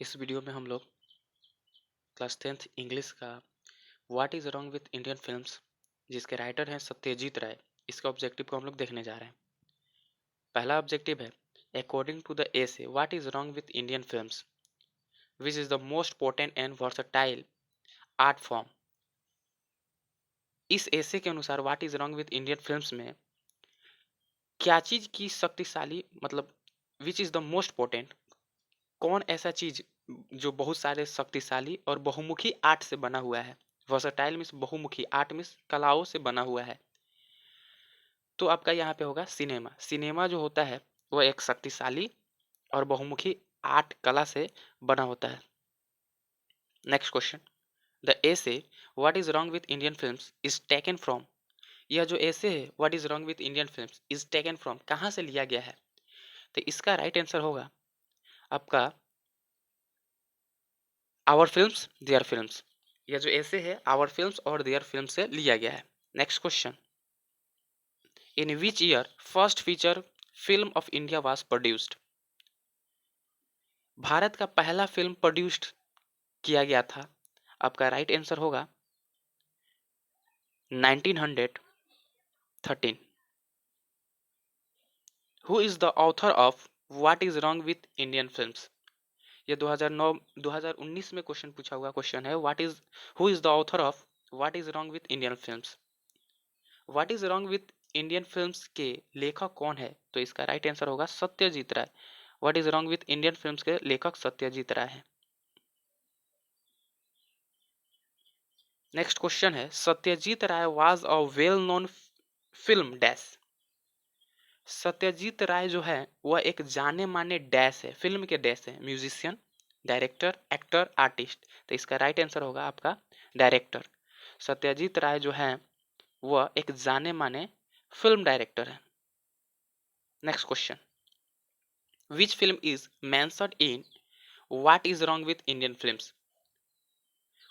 इस वीडियो में हम लोग क्लास 10th इंग्लिश का what is wrong with Indian films जिसके राइटर हैं सत्यजीत राय, इसका ऑब्जेक्टिव को हम लोग देखने जा रहे हैं। पहला ऑब्जेक्टिव है according to the essay what is wrong with Indian films which is the most potent and versatile art form. इस एसे के अनुसार what is wrong with Indian films में क्या चीज़ की शक्तिशाली मतलब which is the most potent, कौन ऐसा चीज जो बहुत सारे शक्तिशाली और बहुमुखी आर्ट से बना हुआ है। वर्सटाइल मीन्स बहुमुखी, आर्ट मीन्स कलाओं से बना हुआ है। तो आपका यहाँ पे होगा सिनेमा। सिनेमा जो होता है वह एक शक्तिशाली और बहुमुखी आर्ट कला से बना होता है। Next question, the essay what is wrong with Indian films is taken from. यह जो एसे है what is wrong with Indian films is taken from, कहाँ से लिया गया है? तो इसका राइट आंसर होगा आपका आवर फिल्म्स देयर फिल्म्स। यह जो ऐसे है आवर फिल्म्स और देयर फिल्म से लिया गया है। Next question, in which year first feature film of India was produced. Bharat का पहला फिल्म प्रोड्यूस्ड किया गया था। आपका राइट आंसर होगा 1913। Who is the author of what is wrong with Indian films. ये 2019 में क्वेश्चन पूछा हुआ क्वेश्चन है। What is who is the author of what is wrong with Indian films. What is wrong with Indian films के लेखक कौन है? तो इसका राइट आंसर होगा Satyajit Ray. What is wrong with Indian films के लेखक सत्यजीत राय है। नेक्स्ट क्वेश्चन है Satyajit Ray was a well known film dash. Satyajit Ray जो है वह एक जाने माने डैश है, फिल्म के डैश है, म्यूजिशियन, डायरेक्टर, एक्टर, आर्टिस्ट। तो इसका राइट आंसर होगा आपका डायरेक्टर। सत्यजीत राय जो है वह एक जाने माने फिल्म डायरेक्टर है। Next question, which film is mentioned in what is wrong with Indian films.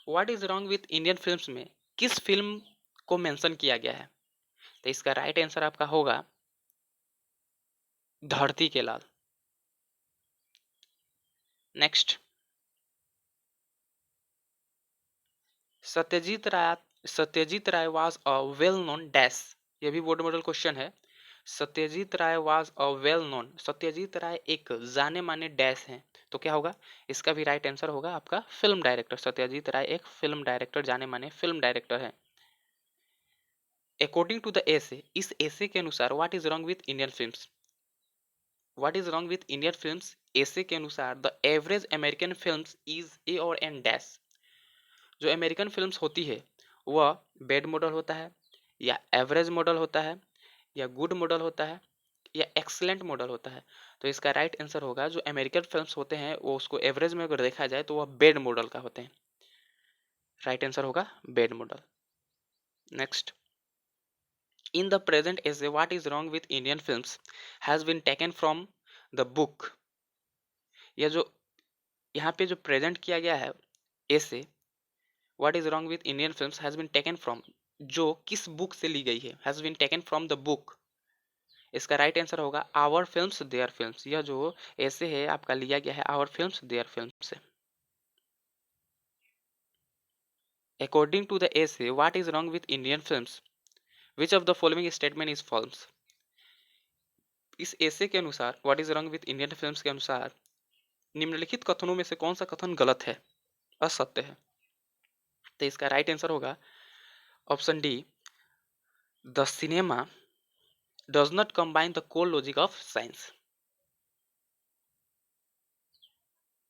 What is wrong with Indian films में किस फिल्म को मेंशन किया गया है? तो इसका राइट आंसर आपका होगा धरती के लाल। Next, Satyajit Ray was a well known dash. ये भी बोर्ड मॉडल क्वेश्चन है। Satyajit Ray was a well known, Satyajit Ray एक जाने माने डैश हैं। तो क्या होगा? इसका भी राइट आंसर होगा आपका फिल्म डायरेक्टर। सत्यजीत राय एक फिल्म डायरेक्टर, जाने माने फिल्म डायरेक्टर है। अकॉर्डिंग टू द एसे, इस एसे के अनुसार what is wrong with Indian films. What is wrong with Indian films essay के अनुसार the average American films is a और एन डैश। जो अमेरिकन फिल्म्स होती है वह बेड मॉडल होता है, या एवरेज मॉडल होता है, या गुड मॉडल होता है, या एक्सलेंट मॉडल होता है। तो इसका राइट आंसर होगा जो अमेरिकन फिल्म्स होते हैं वो उसको एवरेज में अगर देखा जाए तो वह बेड मॉडल का होते हैं। राइट आंसर होगा bed model. Next, in the present essay what is wrong with Indian films has been taken from the book। यह जो यहाँ पे जो प्रेजेंट किया गया है essay what is wrong with Indian films has been taken from, जो किस बुक से ली गई है? has been taken from the book। इसका राइट आंसर होगा आवर फिल्म्स देयर फिल्म्स। यह जो ऐसे है आपका लिया गया है आवर फिल्म्स देयर फिल्म से। According to the essay what is wrong with Indian films which of the following statement is false. इस ऐसे के अनुसार what is wrong with Indian films के अनुसार निम्नलिखित कथनों में से कौन सा कथन गलत है, असत्य है? तो इसका राइट आंसर होगा option D, the cinema does not combine the core logic of science.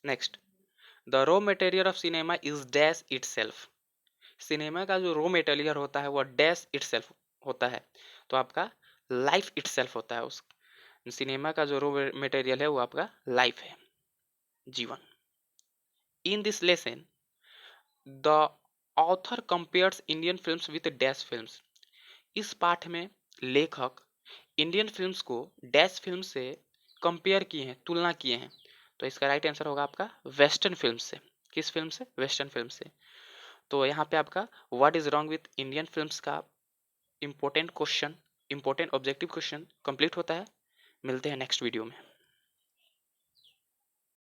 Next, the raw material of cinema is dash itself. Cinema का जो रॉ मटेरियल होता है वह डैश इटसेल्फ होता है। तो आपका लाइफ इटसेल्फ होता है। उस सिनेमा का जो रॉ मटेरियल है वो आपका लाइफ है, जीवन। In this lesson the author compares Indian films with dash films. इस पाठ में लेखक इंडियन फिल्म्स को डैश फिल्म से कंपेयर किए हैं, तुलना किए हैं। तो इसका राइट आंसर होगा आपका वेस्टर्न फिल्म से। किस फिल्म से? वेस्टर्न फिल्म से। तो यहाँ पे आपका what is wrong with Indian films का important question, important objective question complete होता है। मिलते हैं नेक्स्ट वीडियो में।